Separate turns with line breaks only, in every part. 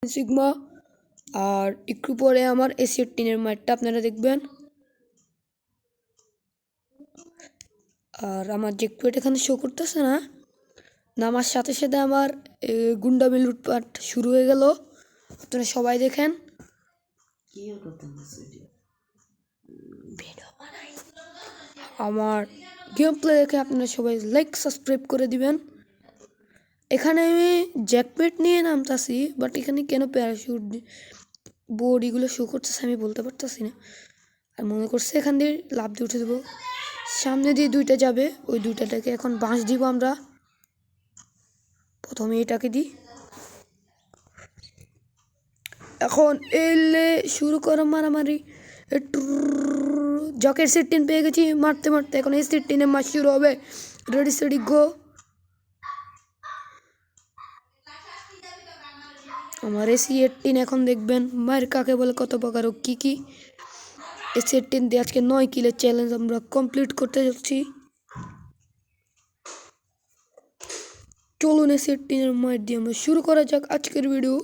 Sigma আর একটু পরে আমার এসি-18 ম্যাটটা আপনারা দেখবেন। আর আমার জেকপেট এখানে শো করতেছে না, নামার সাথে সাথে আমার গুন্ডামি লুটপাট শুরু হয়ে গেল। আপনারা সবাই দেখেন। আমার গেম প্লে দেখে আপনারা সবাই লাইক সাবস্ক্রাইব করে দিবেন। এখানে আমি জ্যাকপেট নিয়ে নামতাছি, বাট এখানে কেন প্যারাশুট বোর্ড এগুলো শো করতেছে আমি বলতে পারতেছি না। আর মনে করছে এখান দিয়ে লাফ দিয়ে উঠে দেবো। সামনে দিয়ে দুইটা যাবে, ওই দুইটাটাকে এখন বাঁশ দিব আমরা। প্রথমে এটাকে দিই, এখন এলে শুরু করো মারামারি। জকের এসি-18 পেয়ে গেছি, মারতে মারতে এখন এসি-18 মার শুরু হবে। রেডি সেডি গো। আমার এসি-18 এখন দেখবেন মায়ের কাকে বলে, কত প্রকার ও কী কী। এসি-18 দিয়ে আজকে 9 কিলের চ্যালেঞ্জ আমরা কমপ্লিট করতে যাচ্ছি। চলুন এসি-18 মায়ের দিয়ে আমরা শুরু করা যাক আজকের ভিডিও।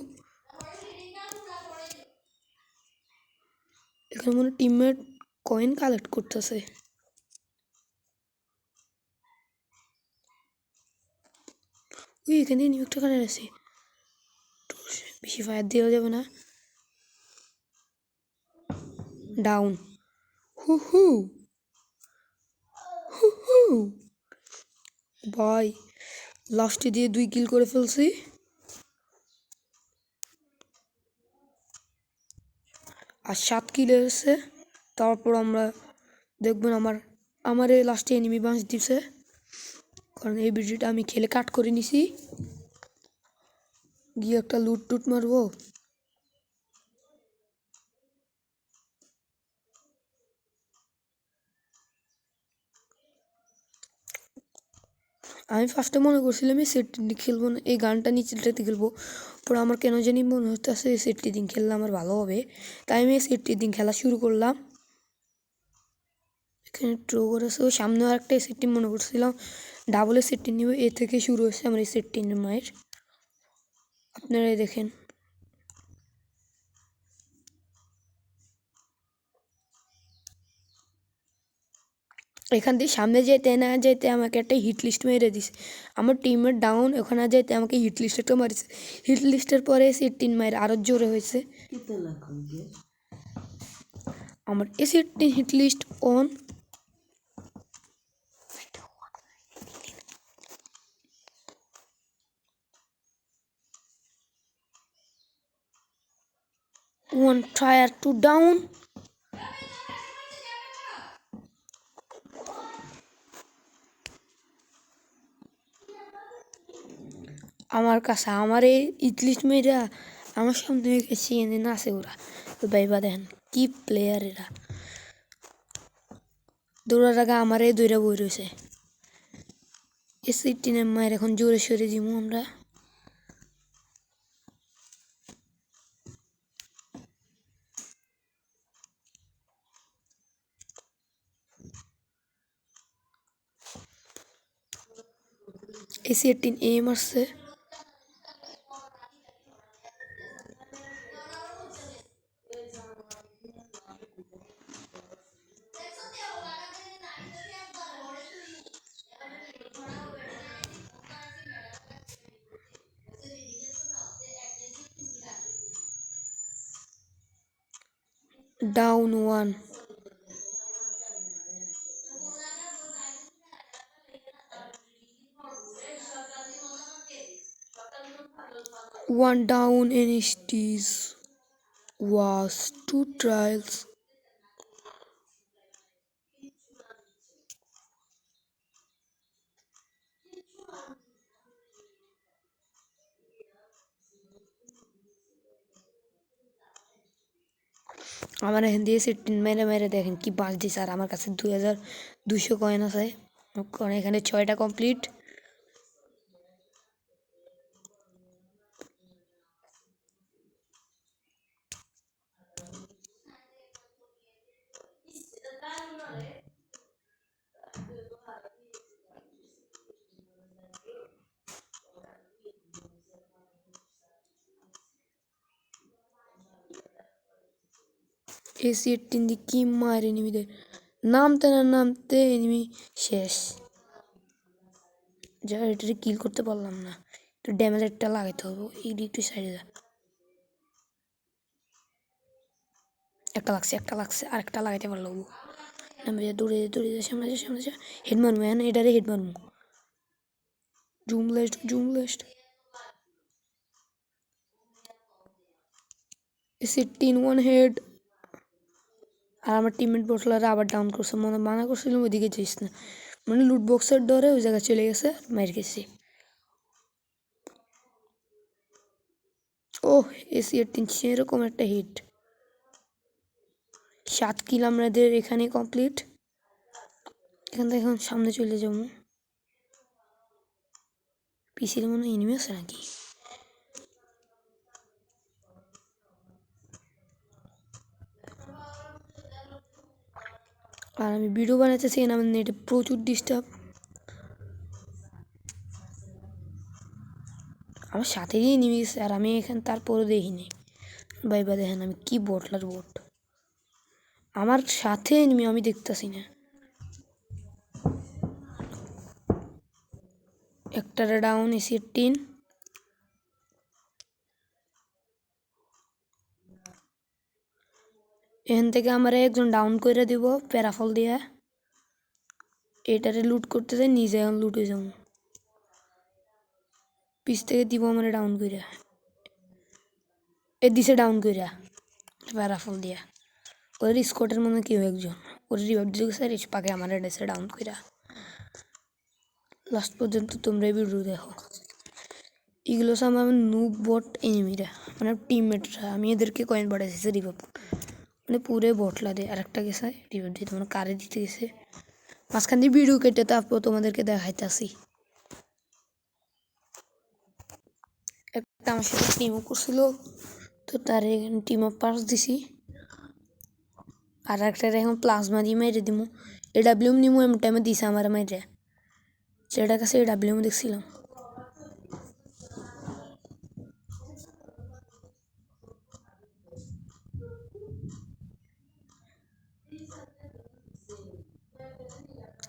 এখানে মনে টিমমেট কয়েন কালেক্ট করতেছে। ওই এখানে নিউটা কালার আছে, বেশি ফায়ার দেওয়া যাবে না। ডাউন। হু হু হু হু ভাই, লাস্টে দিয়ে 2 কিল করে ফেলছি। আর 7 কিল এসেছে। তারপর আমরা দেখবেন আমার এই লাস্টে এনিমি বাঁশ দিছে, কারণ এই ভিডিওটা আমি খেলে কাট করে নিছি। গিয়ে একটা লুট টুট মারবো। আমি ফার্স্টে মনে করছিলাম এই সেটটি দিয়ে খেলবো না, এই গানটা নিচেটাতে খেলবো। পরে আমার কেন জানি মনে হচ্ছে এই সেটটি দিন খেললে আমার ভালো হবে, তাই আমি এই সেটটি দিন খেলা শুরু করলাম। এখানে ট্রো করেছে, ওই সামনে আর একটা সেটটি মনে করছিলাম ডাবলের সেটটি নিব। এ থেকে শুরু হচ্ছে আমার এই সেটটি মায়ের। আপনারাই দেখেন। এখান থেকে সামনে যেতে না যেতে আমাকে একটা হিট লিস্ট মেরে দিছে। আমার টিমের ডাউন, ওখানে যেতে আমাকে হিট লিস্ট একটা মারিছে। হিট লিস্টের পরে এসি-18 মায়ের আরও জোরে হয়েছে। আমার এসি-18 hit list on. One tire to down. আমার কাছে আমার এই ইটলিস্ট মেয়েরা আমার সামনে গেছি এনে নাচে ওরা। তো ভাইবা দেখেন কি প্লেয়ার এরা। দৌড়ার আগে আমার এই দৌড়া বই রয়েছে। এসি-18 মায়ের এখন জোরে সরে দিব আমরা। এসি-18 এম আসছে। Down one. One down in stage was 2 trials. আমার এখান দিয়ে এসি-18 মেরে মেরে দেখেন কি বাঁচ দিছে। আর আমার কাছে 2200 কয়েন আছে, কারণ এখানে 6টা কমপ্লিট। AC-18 দিয়ে কি মার এনিমিদের, নামতে না নামতে এনিমি শেষ। যা এটারে কিল করতে পারলাম না, একটু ড্যামেজটা লাগাইতে হবে। এই একটু সাইডে যা, একটা লাগছে আর একটা লাগাইতে পারলো। নামে যা, দৌড়ে দৌড়ে যা, সামনে যা, হেড মারমু। হ্যাঁ এটারে হেড মারমু। Zoom list AC-18 one head. আর আমার টিমমেট বসলারে আবার ডাউন করছে, মনে মানা করছিলাম ওইদিকে যাইস না, মানে লুট বক্সের ডরে ওই জায়গায় চলে গেছে, মার গেছি। ও AC-18 সেরকম একটা হিট। 7 কিল আমাদের এখানে কমপ্লিট। এখান থেকে এখন সামনে চলে যাবো। পিসির মনে হয় এনিমি আছে নাকি? আর আমি ভিডিও বানাইতেছি, আমার নেটে প্রচুর ডিস্টার্ব। আমার সাথে দিয়ে নেমে গেছে আর আমি এখানে তারপরে দেখিনি। ভাইবা দেখেন আমি কি বটলার বট, আমার সাথে নেমে আমি দেখতেছি না। একটারে ডাউন AC-18। এখান থেকে আমার একজন ডাউন করে দিব প্যারাফল দিয়ে। এটারে লুট করতে যাই, নিজে এখন লুট হয়ে যাবো। পিছ থেকে দিব আমার ডাউন কইরা, এ দিছে ডাউন কইরা প্যারাফল দিয়া। ওর স্কোয়াডের মনে কেউ একজন ওর রিভাইভ দিতে গেছে, আর পাকে আমার দিছে ডাউন কইরা। লাস্ট পর্যন্ত তোমরা ভিডিও দেখো। এগুলো সব আমার নুব বট এনিমিরা, মানে টিমমেটরা। আমি এদেরকে কয়েন বাড়াইছি রিভাইভ, মানে পুরে বটলা দেয়। আর একটা গেছে রিভাইভ দিতে, মানে কারে দিতে গেছে। মাঝখান দিয়ে ভিডিও কেটে তারপর তোমাদেরকে দেখাইতেছি। একটা আমার সাথে টিম আপ করছিল, তো তার এখানে টিম আপ পাস দিছি। আর একটা এখন প্লাজমা দিয়ে মেরে দিব। AWM নিমু এমন টাইমে দিছে আমার মাইরে, সেটার কাছে AWM দেখছিলাম।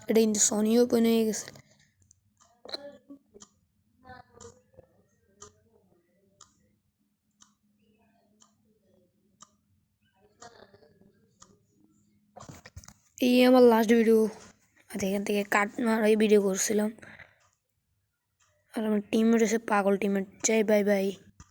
এটা কিন্তু সনি ওপেন হয়ে গেছে। এই আমার লাস্ট ভিডিও, আর এখান থেকে কাট মারাই ভিডিও করছিলাম। আর আমার টিমমেট এসে পাগল টিমমেট। যাই বাই বাই।